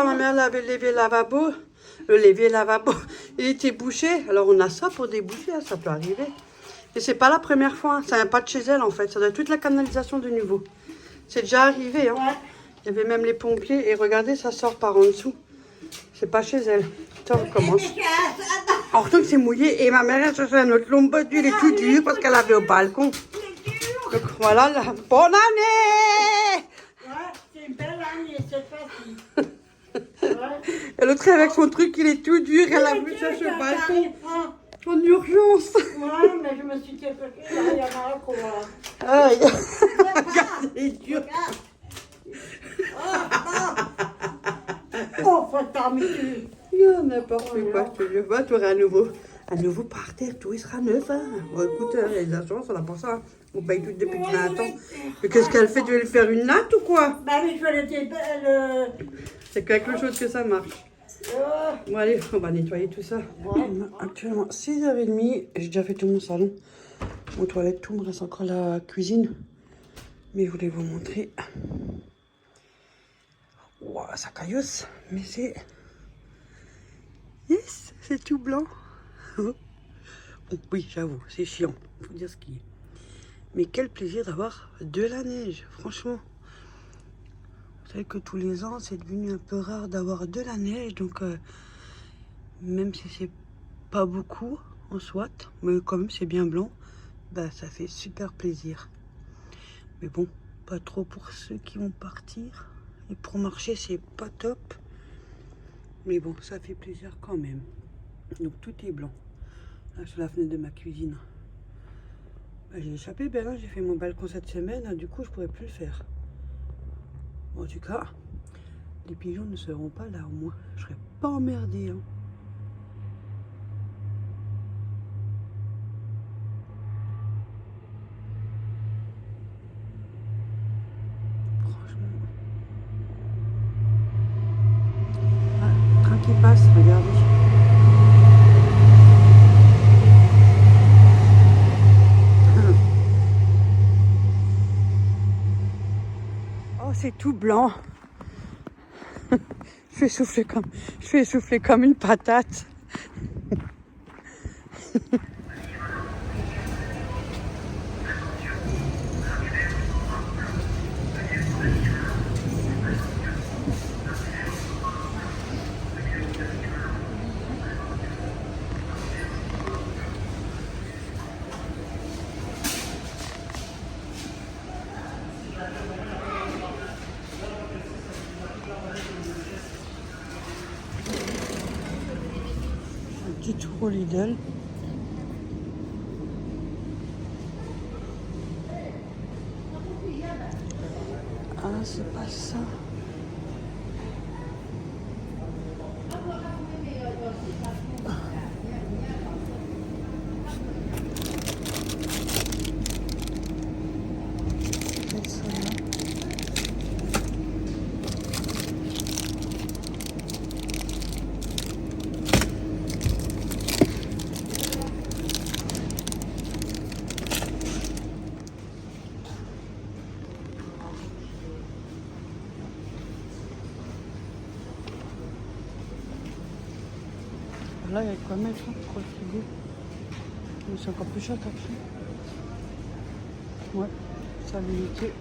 fois, ma mère avait levé le lavabo. Le levé lavabo, il était bouché. Alors, on a ça pour déboucher, hein, ça peut arriver. Et c'est pas la première fois, hein. Ça vient pas de chez elle, en fait. Ça doit être toute la canalisation de nouveau. C'est déjà arrivé, hein. Ouais. Il y avait même les pompiers. Et regardez, ça sort par en dessous. C'est pas chez elle. Attends, on commence. Alors, donc, c'est mouillé. Et ma mère, elle cherchait notre lombe d'huile et tout dur parce qu'elle avait au balcon. Donc, voilà, la bonne année! Ouais, c'est une belle année, c'est facile. Ouais. Et l'autre, avec son truc, il est tout dur. Elle a vu chercher au balcon. En urgence. Ouais, mais je me suis dit, il y en a un qu'on va. Aïe. Regarde, il est dur. Oh, faut t'amuser. N'importe quoi, je te jure. Bah, tu auras un nouveau par terre, tout il sera neuf. Hein. Bon, écoute, les assurances, on n'a pas ça. On paye tout depuis 20 ans. Mais qu'est-ce qu'elle fait? Tu veux lui faire une natte ou quoi? Bah oui, je vais le... C'est quelque chose que ça marche. Bon, allez, on va nettoyer tout ça. Ouais. Actuellement, 6h30. J'ai déjà fait tout mon salon. Mon toilette, tout. Il me reste encore la cuisine. Mais je voulais vous montrer. Wow, ça caillousse. Mais c'est... Yes, c'est tout blanc. Oh, oui, j'avoue, c'est chiant. Faut dire ce qui est. Mais quel plaisir d'avoir de la neige, franchement. Vous savez que tous les ans, c'est devenu un peu rare d'avoir de la neige. Donc, même si c'est pas beaucoup en soit, mais quand même c'est bien blanc, bah, ça fait super plaisir. Mais bon, pas trop pour ceux qui vont partir. Et pour marcher, c'est pas top. Mais bon, ça fait plaisir quand même. Donc tout est blanc. Là, sur la fenêtre de ma cuisine. Bah, j'ai échappé, ben là, j'ai fait mon balcon cette semaine. Du coup, je pourrais plus le faire. En tout cas, les pigeons ne seront pas là au moins. Je serai pas emmerdée. Hein. Franchement. Ah, train qui passe, regardez. Oh, c'est tout blanc. Je vais essouffler comme une patate. Un petit tour au Lidl. Ah, c'est pas ça. C'est ça, là. Là, il y a quoi mettre pour le frigo. Mais c'est encore plus cher après. Ouais, ça a limité.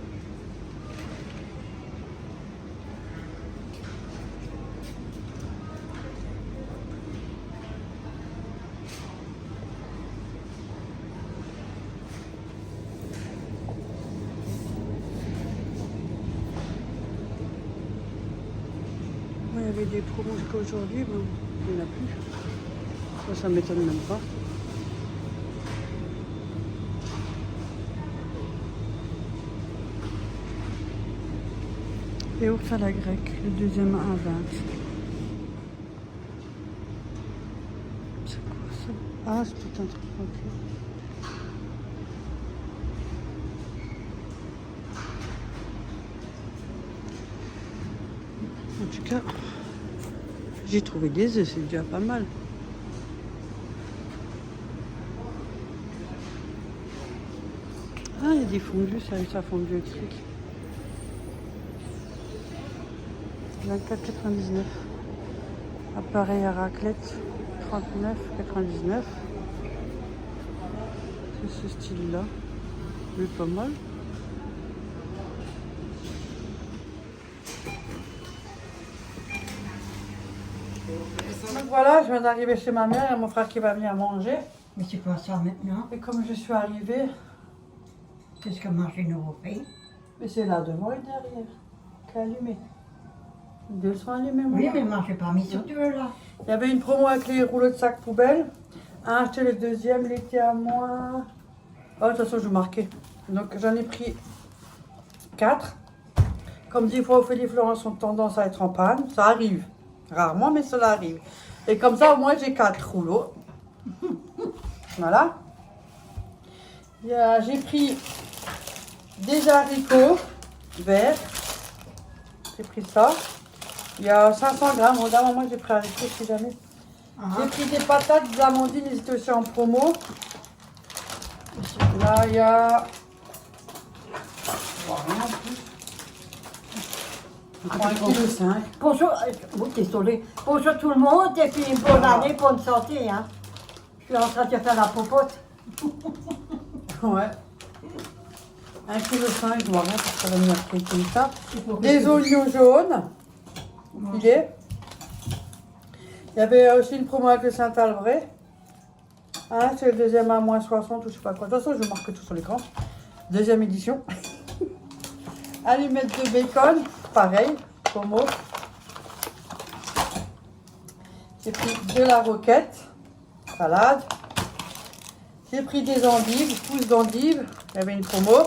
Il y avait des promos jusqu'à aujourd'hui, mais il n'y en a plus. Ça m'étonne même pas. Et ours à la grecque, le deuxième à 20. C'est quoi ça? Ah, c'est tout un truc. Ok. En tout cas, j'ai trouvé des œufs, c'est déjà pas mal. Ah, il y a des fondus, ça fondu électrique. 24,99. Appareil à raclette, 39,99. C'est ce style-là. Il est pas mal. Donc voilà, je viens d'arriver chez ma mère et mon frère qui va venir manger. Mais c'est quoi ça maintenant? Et comme je suis arrivée, Qu'est-ce que mange une nouveau pays? mais c'est là devant et derrière, qui est allumé. Les deux sont allumés, Oui, maman. mais moi j'ai pas mis sur deux là. Il y avait une promo avec les rouleaux de sac poubelle. Un acheté le deuxième, il était à moi. Oh, de toute façon, je marquais. Donc j'en ai pris 4. Comme dit, fois Ophélie et Florence ont tendance à être en panne. Ça arrive. Rarement, mais cela arrive. Et comme ça, au moins, j'ai 4 rouleaux. Voilà. J'ai pris des haricots verts. J'ai pris ça. Il y a 500 grammes. Regarde, moi, j'ai pris haricots si jamais. J'ai pris des patates, des amandines, elles étaient aussi en promo. Là, il y a... Bon, rien en plus. 1,5 kg. Bonjour, désolé. Bonjour tout le monde et puis bonne année, bonne santé. Hein. Je suis en train de faire la popote. Ouais. 1,5 kg, je vois rien parce que ça va me marquer comme ça. Des oignons jaunes. Filés. Il y avait aussi une promo avec le Saint-Alvray. Hein, c'est le deuxième à moins 60 ou je sais pas quoi. De toute façon, je marque tout sur l'écran. Deuxième édition. Allumettes de bacon. Pareil. Promo. J'ai pris de la roquette. Salade. J'ai pris des endives. Pousses d'endives. Il y avait une promo.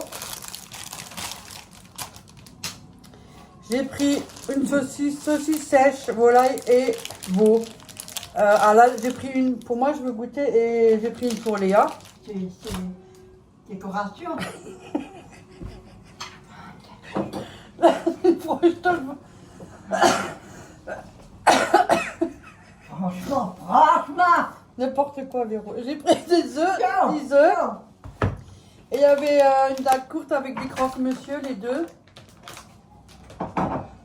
J'ai pris une saucisse sèche, volaille et veau. J'ai pris une, pour moi je veux goûter et j'ai pris une pour Léa. C'est décoration. Franchement. N'importe quoi, Véro. J'ai pris des œufs, Tiens, 10 œufs. Et il y avait une date courte avec des croque-monsieur, les deux.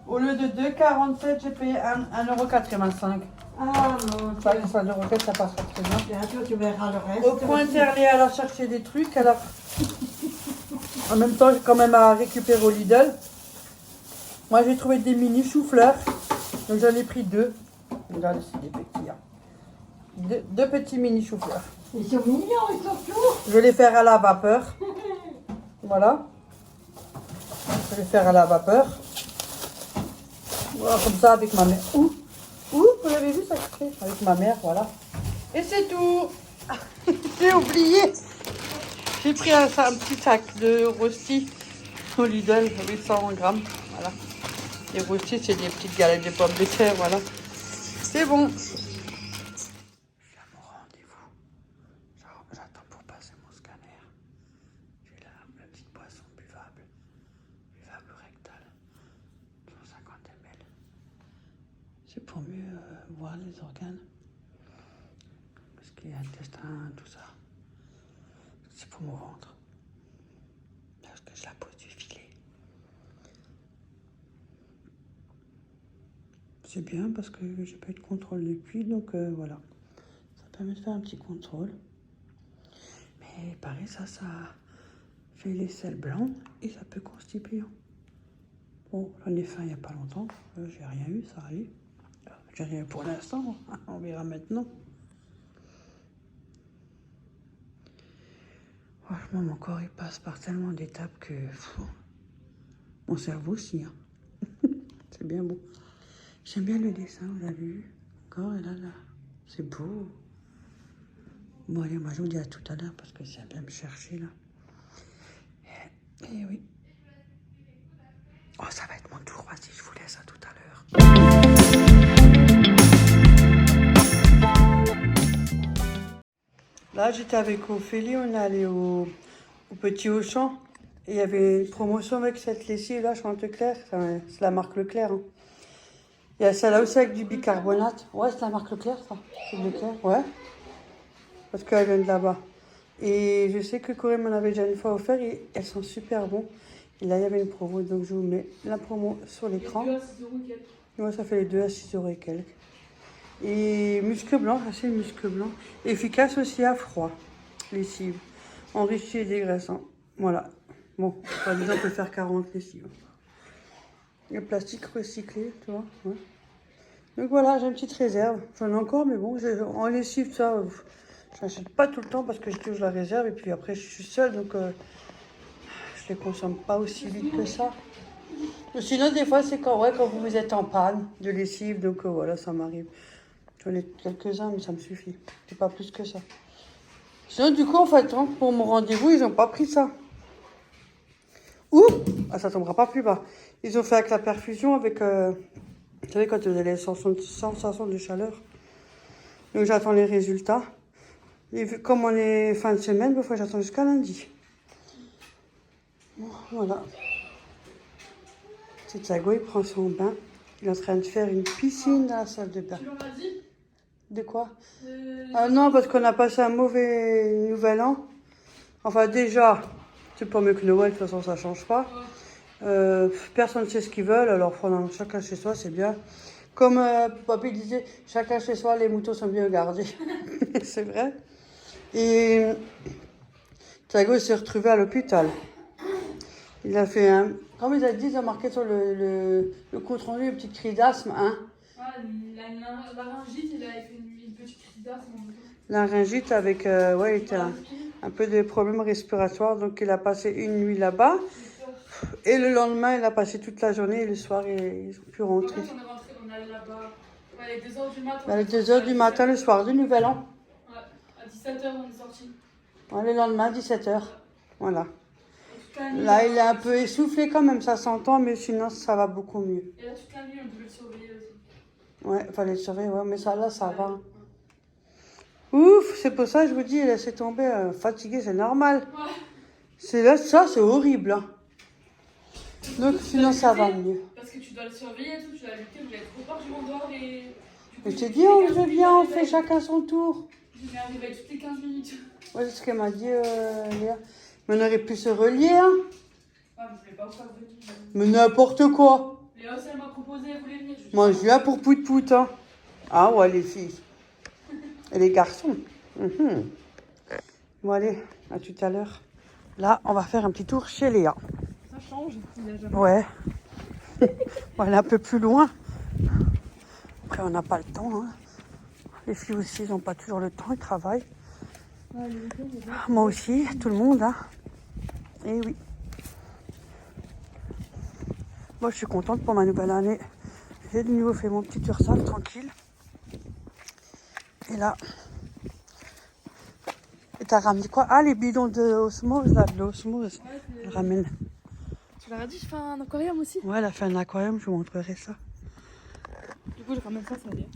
Au lieu de 2,47, j'ai payé 1,85 €. Ah non, Ça, le roquette, ça passera très bien. bientôt tu verras le reste. Au Pointerre, Léa, elle a cherché des trucs. Alors, en même temps, j'ai quand même à récupérer au Lidl. Moi, j'ai trouvé des mini choux-fleurs. Donc, j'en ai pris 2. Regardez, c'est des petits. Hein. Deux petits mini choux-fleurs. Ils sont mignons, ils sont tout. Je vais les faire à la vapeur. Voilà. Je vais les faire à la vapeur. Voilà, comme ça, avec ma mère. Ouh, vous l'avez vu ça crée avec ma mère, voilà. Et c'est tout. J'ai oublié. J'ai pris un petit sac de rôstis au Lidl, 800 grammes. Voilà. Les rôstis, c'est des petites galettes de pommes de terre, voilà. C'est bon. Je suis à mon rendez-vous. J'attends pour passer mon scanner. J'ai là la petite boisson buvable. Buvable rectale. 150 ml. C'est pour mieux voir les organes. Parce qu'il y a l'intestin, tout ça. C'est pour mon ventre. Parce que je la pose du filet. C'est bien parce que j'ai pas eu de contrôle depuis, donc voilà. Ça permet de faire un petit contrôle. Mais pareil, ça fait les selles blancs et ça peut constiper. Bon, j'en ai faim il n'y a pas longtemps. J'ai rien eu, ça allait. J'ai rien pour l'instant. On verra maintenant. Franchement, mon corps, il passe par tellement d'étapes que... mon cerveau aussi. Hein. C'est bien beau. J'aime bien le dessin, vous l'avez vu. Encore, et là. C'est beau. Bon, allez, moi, je vous dis à tout à l'heure parce que ça vient me chercher, là. Et oui. Oh, ça va être mon tour. Vas-y, je vous laisse à tout à l'heure. Là, j'étais avec Ophélie. On est allé au Petit Auchan. Et il y avait une promotion avec cette lessive-là, Chantecler. C'est la marque Leclerc. Hein. Il y a celle-là aussi avec du bicarbonate. Ouais, c'est la marque Leclerc, ça. C'est Leclerc, ouais. Parce qu'elle vient de là-bas. Et je sais que Corinne m'en avait déjà une fois offert et elles sont super bonnes. Et là, il y avait une promo, donc je vous mets la promo sur l'écran. Ouais, ça fait les deux à 6 € et quelques. Et muscle blanc, ça c'est le muscle blanc. Efficace aussi à froid. Lessive. Enrichi et dégraissant. Voilà. Bon, par exemple, on peut faire 40 lessives. Le plastique recyclé, tu vois. Ouais. Donc voilà, j'ai une petite réserve. J'en ai encore, mais bon, en lessive, ça, je n'achète pas tout le temps parce que j'ai toujours la réserve. Et puis après, je suis seule, donc je les consomme pas aussi vite que ça. Mais sinon, des fois, c'est quand, ouais, quand vous êtes en panne de lessive. Donc voilà, ça m'arrive. J'en ai quelques-uns, mais ça me suffit. C'est pas plus que ça. Sinon, du coup, en fait, hein, pour mon rendez-vous, ils n'ont pas pris ça. Ouh, ah, ça tombera pas plus bas. Ils ont fait avec la perfusion, avec, vous savez, quand vous avez les sensations de chaleur. Donc, j'attends les résultats. Et comme on est fin de semaine, il faut que j'attends jusqu'à lundi. Bon, voilà. C'est Thiago, il prend son bain. Il est en train de faire une piscine dans la salle de bain. Tu leur as dit De quoi Ah non, parce qu'on a passé un mauvais nouvel an. Enfin, déjà, c'est pas mieux que Noël, de toute façon, ça change pas. Personne ne sait ce qu'ils veulent, alors pendant chacun chez soi, c'est bien. Comme papy disait, chacun chez soi, les moutons sont bien gardés. C'est vrai. Et Thiago s'est retrouvé à l'hôpital. Il a fait un... Comme ils ont dit, ils ont marqué sur le compte rendu une petite crise d'asthme, hein. Ah, la laryngite, il avait fait une petite crise d'asthme. Laryngite avec, ouais, il était un peu de problèmes respiratoires, donc il a passé une nuit là-bas. Et le lendemain, il a passé toute la journée et le soir, ils ont pu rentrer. On est rentré, on est allé là-bas. Ouais, à 2h du matin. À 2h du matin, le soir du Nouvel An. Ouais, à 17h, on est sorti. Ouais, le lendemain, 17h. Voilà. Là, il est un peu essoufflé quand même, ça s'entend, mais sinon, ça va beaucoup mieux. Et là, toute la nuit, on devait le surveiller aussi. Ouais, il fallait le surveiller, ouais, mais ça, là, ça va. Ouf, c'est pour ça que je vous dis, il laissé tomber, fatigué, c'est normal. Ouais. C'est là, ça, c'est horrible. Hein. Donc, sinon, ça va mieux. Parce que tu dois le surveiller et tout, tu dois lutter, vous avez trop peur, je m'endors et... Je t'ai dit, on je viens, on fait chacun son tour. Je vais arriver toutes les 15 minutes. Ouais, c'est ce qu'elle m'a dit, Léa. Mais on aurait pu se relier, hein. Ah, mais je voulais pas vous faire venir. Mais n'importe quoi. Léa aussi, elle m'a proposé, elle voulait venir. Moi, je viens pour pout-pout, hein. Ah ouais, les filles. Et les garçons. Bon, allez, à tout à l'heure. Là, on va faire un petit tour chez Léa. Ça change, il y a jamais... Ouais. Bon, elle est un peu plus loin. Après, on n'a pas le temps, hein. Les filles aussi, ils n'ont pas toujours le temps, ils travaillent. Moi aussi, tout le monde, hein. Et oui. Moi, je suis contente pour ma nouvelle année. J'ai de nouveau fait mon petit ursal tranquille. Et là... Et t'as ramené quoi? Ah, les bidons de osmose, là, de l'osmose. Ouais, Elle ramène. tu leur as dit, je fais un aquarium aussi. Ouais, elle a fait un aquarium, je vous montrerai ça. Du coup, je ramène ça, ça va bien.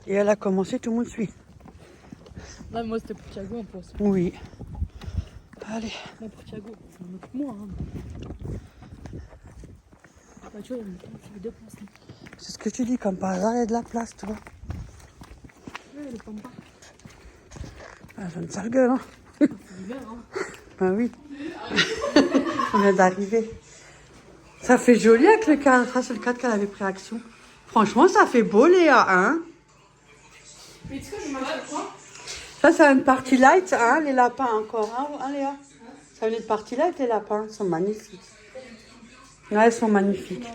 Et elle a commencé, tout le monde suit. Là, moi, c'était pour Thiago en plus. Oui. Allez. Moi, pour Thiago, c'est un autre moi. Hein. Bah, tu vois, il fait deux places. Là. C'est ce que tu dis, comme par hasard, il y a de la place, tu vois. Ouais, elle est pas mal. Ah, j'ai une sale gueule, hein. C'est l'hiver, hein. Ben oui. On vient d'arriver. Ça fait joli avec le cadre. Ça, c'est le cadre qu'elle avait pris action. Franchement, ça fait beau, Léa, hein. Mais tu sais, je m'achète quoi? Ça, c'est une partie light, hein, les lapins encore, hein, Léa. Ça vient de partie light, les lapins. Ils sont magnifiques. Ouais, elles sont magnifiques.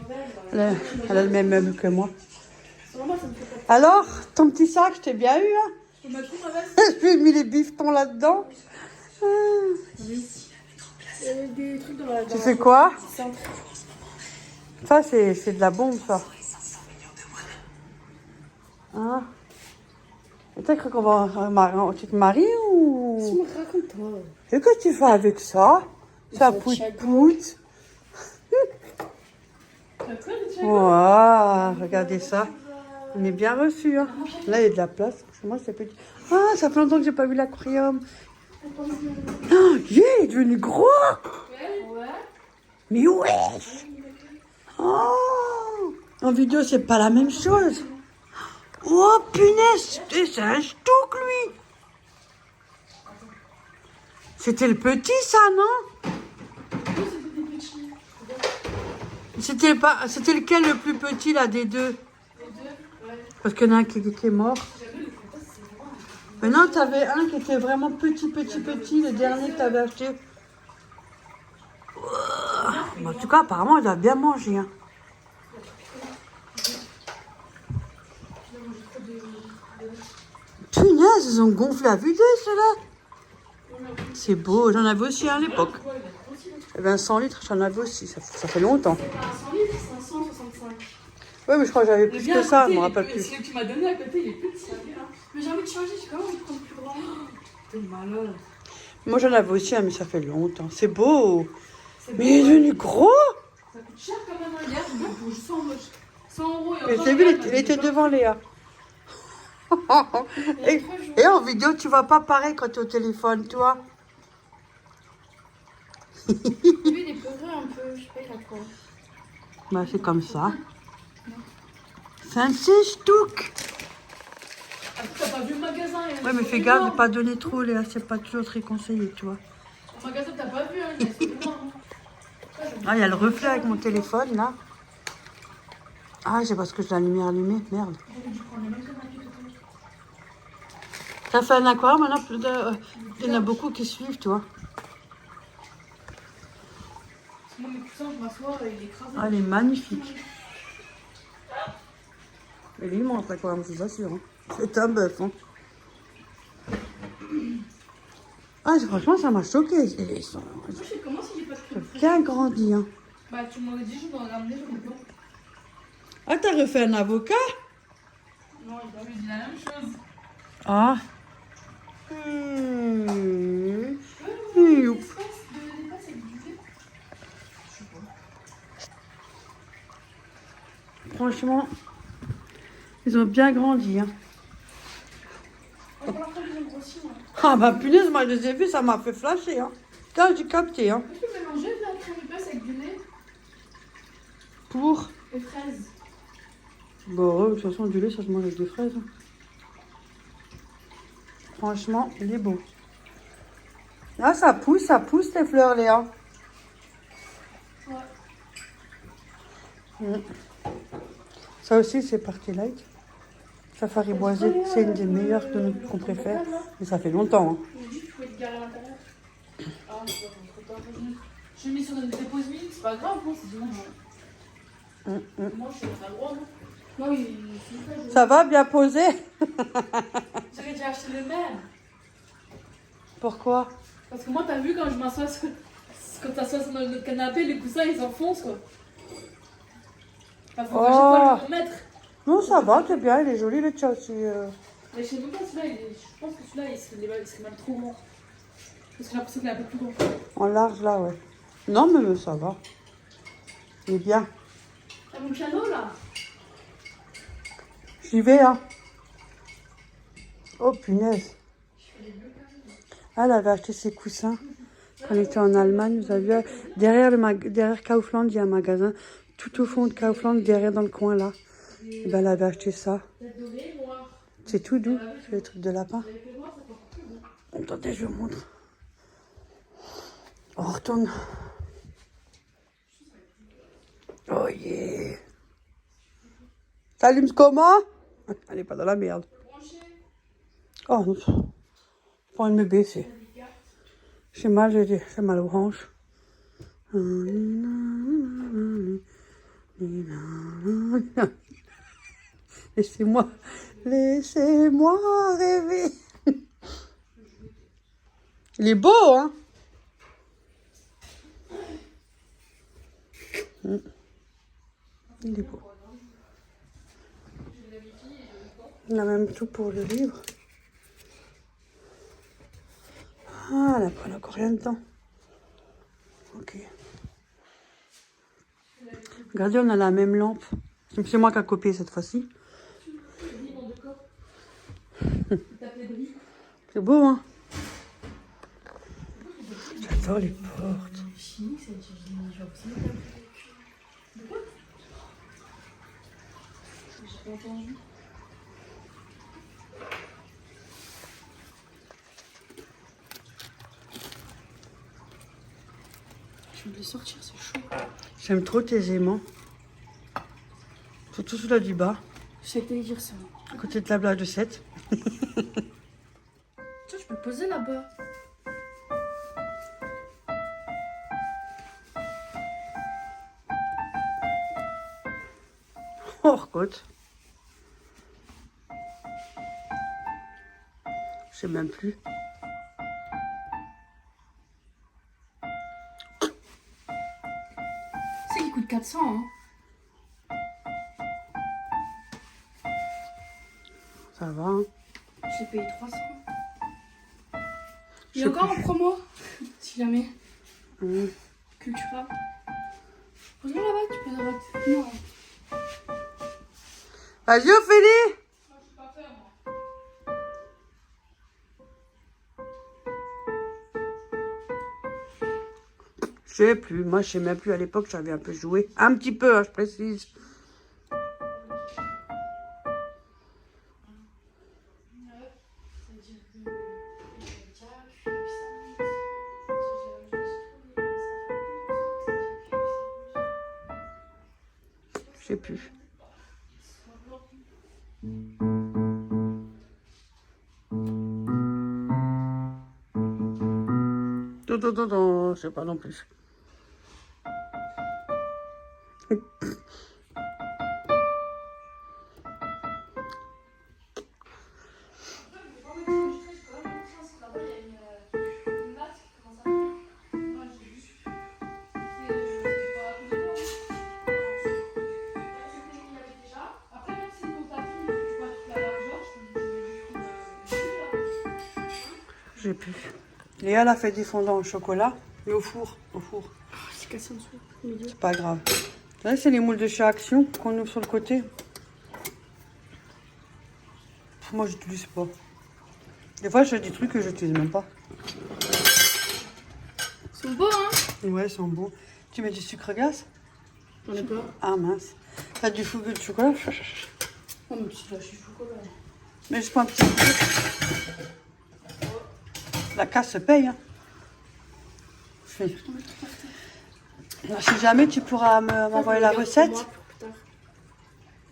Elle a le même meuble que moi. Alors, ton petit sac, je t'ai bien eu, hein. Je peux mettre où ma veste? J'ai mis les bifetons là-dedans. Oui. Il y a des trucs dans la... Tu fais quoi? Ça, c'est de la bombe, ça. Hein? Et t'as cru qu'on va... Tu te maries ou... Tu me racontes, toi. Et que tu fais avec ça? Ça pout-pout. Waouh, regardez ça. On est bien reçus, hein. Là, il y a de la place. Parce que moi, c'est petit. Ah, ça fait longtemps que j'ai pas vu l'aquarium. Oh, yeah, il est devenu gros. Ouais. Mais wesh. Oh, en vidéo, c'est pas la même chose. Oh, punaise, c'est un stouk, lui. C'était le petit, ça, non? C'était lequel le plus petit là des deux? Parce qu'il y en a un qui est mort. Mais non, t'avais un qui était vraiment petit, le dernier que t'avais acheté. Bon, en tout cas, apparemment, il a bien mangé. Hein. Punaise, ils ont gonflé à vue d'œil, ceux-là. C'est beau, j'en avais aussi à l'époque. Il y avait un 100 litres, j'en avais aussi, ça fait longtemps. C'est pas un 100 litres, c'est un 165. Ouais, mais je crois que j'avais Mais plus bien que à ça, côté, je me rappelle plus. Celui que tu m'as donné à côté, il est petit. Mais j'ai envie de changer, j'ai quand même envie de prendre plus grand. T'es malade. Moi, j'en avais aussi un, mais ça fait longtemps. C'est beau. C'est Mais il est devenu gros. Ça coûte cher quand même, hein. Hier, pour 100 euros. Et t'as vu, il était devant Léa. Et en vidéo, tu vois pas pareil quand tu es au téléphone, toi. Lui, il est peureux un peu, je sais pas, il a quoi. Bah, c'est comme ça. 26 stucs. Ah, t'as pas vu le magasin? Ouais, mais fais gaffe de pas donner trop, Léa. C'est pas toujours très conseillé, tu vois. Le magasin, t'as pas vu, hein? Il est énorme. Ah, il y a le reflet avec mon téléphone, là. Ah, c'est parce que j'ai la lumière allumée. Merde. J'aurais dû prendre le même canapé que toi. T'as fait un aquarium, maintenant, il y en a beaucoup qui suivent, tu vois. Moi, mes coussins, je m'assois, il écrase. Ah, elle est magnifique. Et lui, il montre l'aquarium, je vous assure. Hein. C'est un bœuf, hein. Ah, franchement, ça m'a choqué. Ils sont Moi, je sais comment si j'ai pas de crème fraîche. bien grandis, hein. Bah, tu m'aurais dit, je dois ramener, je ne pas. Ah, t'as refait un avocat? Non, il m'a dit la même chose. Ah. Youp. Franchement, ils ont bien grandi. Hein. Ah bah punaise, moi je les ai vus, ça m'a fait flasher. Hein. Putain, j'ai capté. Hein. Tu peux mélanger de la crème épaisse avec du lait Pour? et fraises. Bon, de toute façon, du lait, ça se mange avec des fraises. Hein. Franchement, il est beau. Ah, ça pousse tes fleurs, Léa. Ouais. Ça aussi, c'est Party Light. Safari Boisé, c'est une des meilleures qu'on préfère. Mais ça fait longtemps. Hein. J'ai dit que tu pouvais te garer à l'intérieur. Ah, c'est pas trop tard. Je l'ai mis sur une dépose mine, c'est pas grave, non, c'est dimanche. Moi, je suis pas le droit, non. Non, il Ça va, bien posé? J'aurais dû acheter le même. Pourquoi? Parce que moi, t'as vu quand je m'assois quand t'assois sur notre canapé, les coussins ils s'enfoncent quoi. Enfin, faut à chaque fois le mettre. Non, ça va, c'est bien, il est joli le Chelsea. Mais je sais même pas celui-là, je pense que celui-là il serait même trop grand. Parce que j'ai l'impression qu'il est un peu plus grand. En large là, ouais. Non, mais ça va. Il est bien. T'as mon piano là? J'y vais, hein. Oh punaise. Elle avait acheté ses coussins quand elle était en Allemagne. Vous avez vu, derrière Kaufland, il y a un magasin. Tout au fond de Kaufland, derrière dans le coin là. Et ben, elle avait acheté ça. C'est tout doux, c'est le truc de lapin. Attendez, je vous montre. On retourne. Oh yeah. T'allumes comment? Elle n'est pas dans la merde. Oh non. J'ai pas envie de me baisser. J'ai mal aux hanches. Laissez-moi rêver. Il est beau, hein? Il est beau. On a même tout pour le livre. Ah, elle a encore rien dedans. Ok. Regardez, on a la même lampe. C'est moi qui ai copié cette fois-ci. C'est beau, hein? J'adore les portes. J'ai pas entendu. Je vais les sortir, c'est chaud. J'aime trop tes aimants. Surtout celui-là du bas, Je sais que t'allais dire ça. à côté de la blague de 7. Tiens, je peux le poser là-bas. Oh, côte. Je sais même plus. C'est qu'il coûte 400, hein. Ça va, hein. J'ai payé 300. Je Il y a sais encore plus. en promo. Si jamais. Hum. Cultura. Pose-le là-bas, tu peux le rater. Non. Vas-y, Ophélie. Moi, je suis pas faire, moi. Je sais plus. Moi, je sais même plus. À l'époque, j'avais un peu joué. Un petit peu, hein, je précise. Je sais plus. Je sais pas non plus. J'ai plus. Léa, elle a fait des fondants au chocolat et au four. Au four. C'est cassé en dessous. Au milieu. C'est pas grave. Là, c'est les moules de chez Action qu'on ouvre sur le côté. Moi, je n'utilise pas. Des fois, je fais des trucs que je n'utilise même pas. Ils sont beaux, hein. Ouais, ils sont bons. Tu mets du sucre glace? J'en ai pas. Ah mince. T'as du fou de chocolat? Oh, mais tu lâches du chocolat. Mais je prends un petit peu. La casse se paye. Hein. Si jamais tu pourras m'envoyer la recette. Moi, pour plus tard.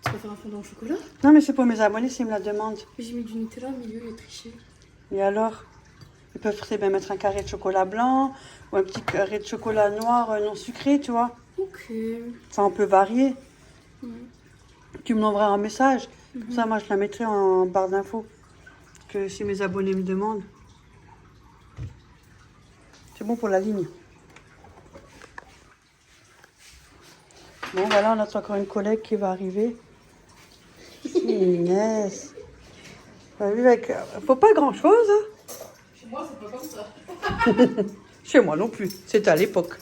Tu vas faire un fondant au chocolat? Non, mais c'est pour mes abonnés s'ils me la demandent. J'ai mis du Nutella au milieu, il est triché. Et alors? Ils peuvent très bien mettre un carré de chocolat blanc ou un petit carré de chocolat noir non sucré, tu vois. Ok. Ça, on peut varier. Ouais. Tu me l'enverras un message. Comme ça, moi, je la mettrai en barre d'infos. Que si mes abonnés me demandent. C'est bon pour la ligne. Bon, voilà, on attend encore une collègue qui va arriver. Inès. Avec... Faut pas grand-chose. Hein. Chez moi, c'est pas comme ça. Chez moi non plus. C'était à l'époque.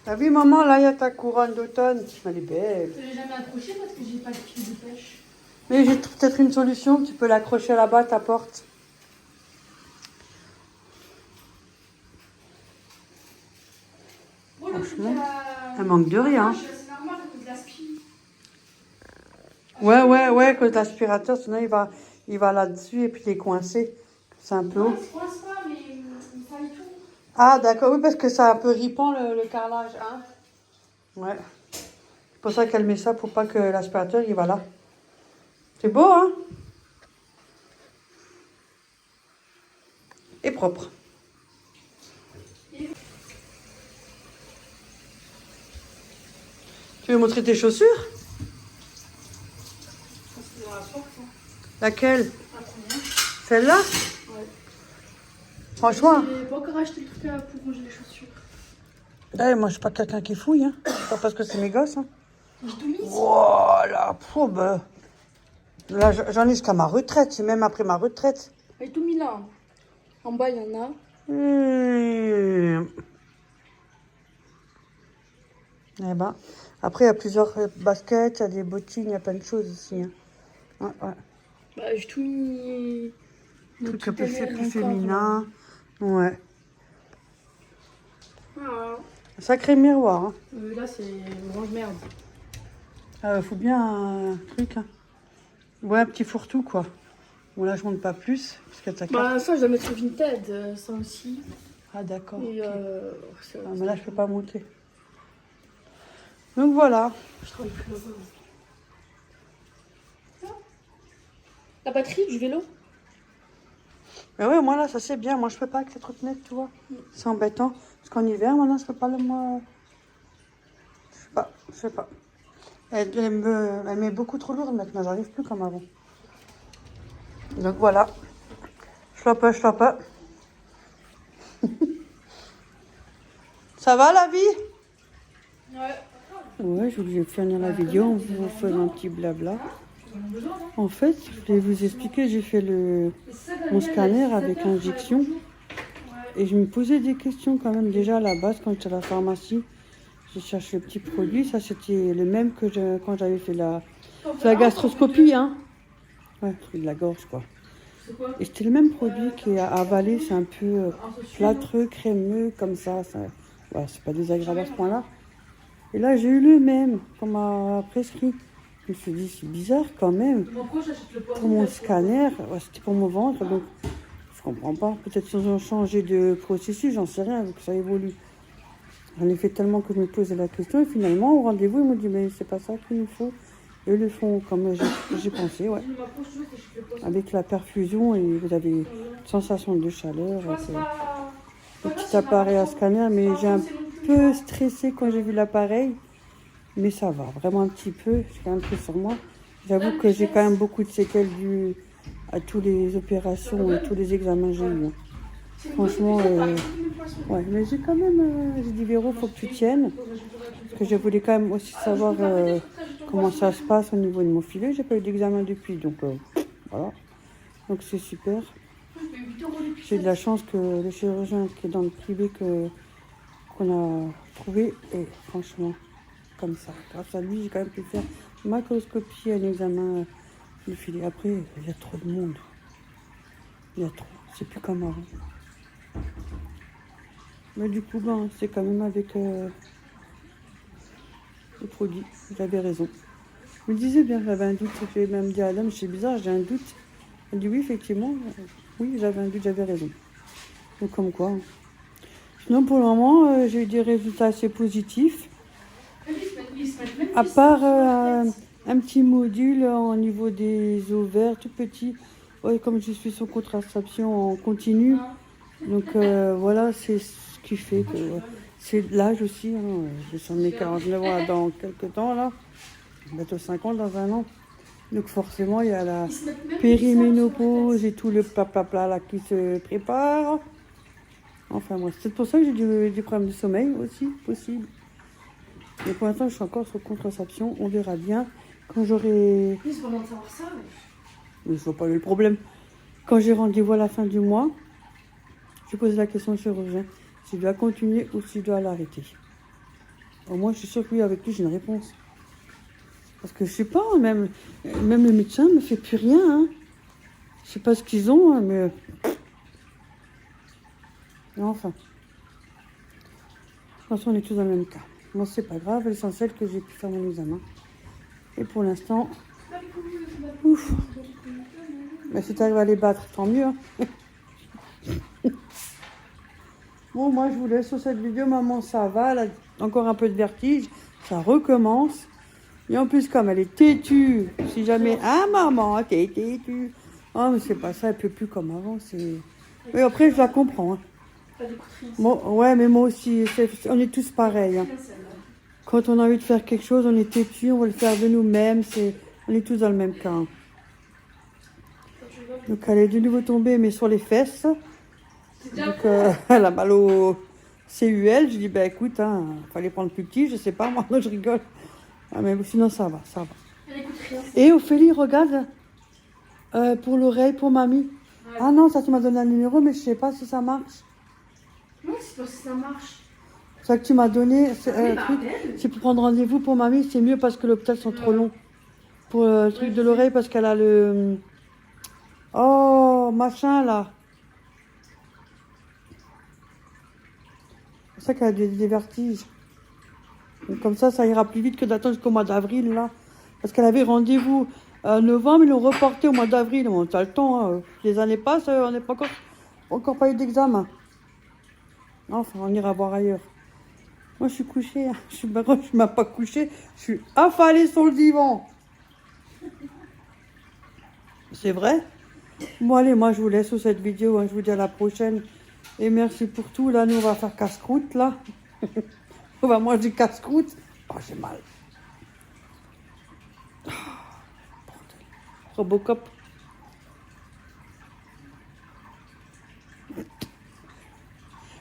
T'as vu, maman, là, il y a ta couronne d'automne. Elle est belle. Je l'ai jamais accroché parce que j'ai pas de fil de pêche. Mais j'ai peut-être une solution. Tu peux l'accrocher là-bas à ta porte. Oh, le truc Franchement, à... elle manque de rien. C'est normal à cause de l'aspi. Ouais, que l'aspirateur, sinon il va là-dessus et puis il est coincé. C'est un peu haut. Non, il se coince pas, mais il faille tout. Ah, d'accord, oui, parce que c'est un peu ripant le carrelage, hein. Ouais. C'est pour ça qu'elle met ça, pour pas que l'aspirateur, il va là. C'est beau, hein. Et propre. Tu veux montrer tes chaussures? C'est dans la porte, hein. Laquelle? La première. Celle-là? Ouais. Franchement, J'ai pas encore acheté le truc pour ranger les chaussures. là, moi, je suis pas quelqu'un qui fouille, hein. C'est pas parce que c'est mes gosses, hein. J'ai tout mis. Voilà, là, j'en ai jusqu'à ma retraite, c'est même après ma retraite. J'ai tout mis là. En bas, il y en a. Eh ben, après, il y a plusieurs baskets, il y a des bottines, il y a plein de choses ici. Hein. Ouais. Bah, j'ai tout mis. Truc un peu plus féminin. Ouais. Ah. Sacré miroir. Hein. Là, c'est range-merde. Faut bien un truc. Hein. Ouais, un petit fourre-tout, quoi. Bon, là, je monte pas plus. Parce que ta carte... Bah, ça, je dois mettre sur Vinted, ça aussi. Ah d'accord. Et Ok. c'est- Ah, mais là, je peux pas monter. Donc voilà. je travaille plus là-bas. La batterie du vélo? Mais ouais, moi là, ça c'est bien. Moi, je peux pas avec les trottinettes, tu vois. C'est embêtant. Parce qu'en hiver, maintenant, je peux pas le moi. Je sais pas. Elle m'est beaucoup trop lourde maintenant. J'arrive plus comme avant. Donc voilà. Je pas. Ça va la vie? Ouais. Ouais, je voulais finir la vidéo en vous faisant un petit blabla. En fait, je vais vous expliquer, j'ai fait mon scanner avec injection. Et je me posais des questions quand même. Déjà à la base, quand j'étais à la pharmacie, je cherchais le petit produit. Ça, c'était le même que quand j'avais fait c'est la gastroscopie, hein. Ouais, truc de la gorge, quoi. Et c'était le même produit qui est à avaler. C'est un peu plâtreux, crémeux, comme ça. Ouais, c'est pas désagréable à ce point-là. Et là, j'ai eu le même qu'on m'a prescrit. Je me suis dit, c'est bizarre quand même. Pour mon scanner, ouais, c'était pour mon ventre, donc je comprends pas. Peut-être qu'ils ont changé de processus, j'en sais rien, vu que ça évolue. J'en ai fait tellement que je me posais la question. Et finalement, au rendez-vous, ils m'ont dit, mais c'est pas ça qu'il nous faut. Eux le font comme j'ai pensé, ouais. Avec la perfusion, et vous avez une sensation de chaleur. Le petit appareil à scanner, mais j'ai un peu stressé quand j'ai vu l'appareil. Mais ça va, vraiment un petit peu. J'ai quand même pris sur moi. J'avoue que j'ai quand même beaucoup de séquelles dues à toutes les opérations et tous les examens que j'ai eu. Franchement, ouais. Mais j'ai quand même, j'ai dit Véro, faut que tu tiennes. Parce que je voulais quand même aussi savoir comment ça se passe au niveau de mon filet. J'ai pas eu d'examen depuis, donc voilà. Donc c'est super. J'ai de la chance que le chirurgien qui est dans le privé qu'on a trouvé est franchement comme ça. Grâce à lui, j'ai quand même pu faire macroscopie, un examen du filet. Après, il y a trop de monde. Il y a trop. C'est plus comme avant. Mais du coup, ben, c'est quand même avec le produit. J'avais raison. Je me disais bien, j'avais un doute. J'ai même dit à Adam, c'est bizarre, j'ai un doute. Elle dit oui, effectivement. Oui, j'avais un doute, j'avais raison. Donc comme quoi. Sinon, pour le moment, j'ai eu des résultats assez positifs. À part un petit module au niveau des ovaires, tout petit. Ouais, comme je suis sous contraception en continu. Donc voilà, c'est ce qui fait que c'est l'âge aussi. Hein. Je suis mes 49 ans dans quelques temps là. Bientôt 50 dans un an. Donc forcément, il y a la périménopause et tout le plapla là qui se prépare. Enfin moi, c'est pour ça que j'ai des problèmes de sommeil aussi, possible. Mais pour l'instant, je suis encore sur contraception. On verra bien. Quand j'aurai... Oui, c'est vraiment de savoir ça, Mais je vois pas le problème. Quand j'ai rendez-vous à la fin du mois, je pose la question au chirurgien. S'il doit continuer ou s'il doit l'arrêter. Au moins, je suis sûre que lui, avec lui, j'ai une réponse. Parce que je sais pas, même le médecin ne me fait plus rien. Hein. Je sais pas ce qu'ils ont, hein, mais... Enfin. De toute façon, on est tous dans le même cas. Moi, c'est pas grave. L'essentiel que j'ai pu faire mon examen. Et pour l'instant... Ouf. Mais si tu arrives à les battre, tant mieux. Hein. Bon, moi, je vous laisse sur cette vidéo. Maman, ça va. Elle a encore un peu de vertige. Ça recommence. Et en plus, comme elle est têtue, si jamais... Ah, maman, t'es têtue. Oh, mais c'est pas ça. Elle peut plus comme avant. Mais après, je la comprends. Hein. Bon, ouais, mais moi aussi. On est tous pareils. Hein. Quand on a envie de faire quelque chose, on est têtu. On va le faire de nous-mêmes. On est tous dans le même cas. Hein. Donc, elle est de nouveau tombée, mais sur les fesses. Donc, elle a mal au CUL. Je dis, ben écoute, hein, fallait prendre plus petit, je sais pas, moi, je rigole. Ah, mais sinon, ça va, ça va. Et Ophélie, regarde, pour l'oreille, pour mamie. Ouais. Ah non, ça, tu m'as donné un numéro, mais je sais pas si ça marche. Non, c'est pas si ça marche. Ça que tu m'as donné, c'est pour prendre rendez-vous pour mamie, c'est mieux parce que l'hôpital sont trop longs. Pour le truc de l'oreille, parce qu'elle a le... Oh, machin, là. C'est ça qu'elle a des vertiges. Donc, comme ça ira plus vite que d'attendre jusqu'au mois d'avril, là. Parce qu'elle avait rendez-vous novembre, ils l'ont reporté au mois d'avril. Bon, t'as le temps, hein. Les années passent, on n'est pas encore pas eu d'examen. Enfin, on ira voir ailleurs. Moi, je suis couchée. Hein. Je suis même pas couchée. Je suis affalée sur le divan. C'est vrai? Bon, allez, moi, je vous laisse sur cette vidéo. Hein. Je vous dis à la prochaine. Et merci pour tout. Là, nous, on va faire casse-croûte, là. On va manger casse-croûte. Oh, j'ai mal. Oh, bordel. Robocop.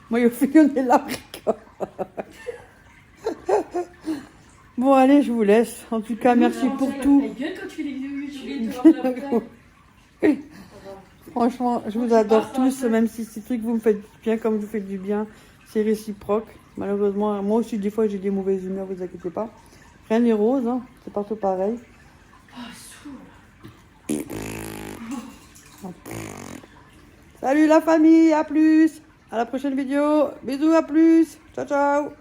Moi, il fait on est là. Bon, allez, je vous laisse. En tout cas, merci pour tout. Franchement, je vous adore tous, même si ces trucs vous me faites du bien comme vous faites du bien, c'est réciproque. Malheureusement, moi aussi, des fois, j'ai des mauvaises humeurs, vous inquiétez pas. Rien n'est rose, hein. C'est partout pareil. Salut la famille, à plus. À la prochaine vidéo. Bisous, à plus. Ciao, ciao.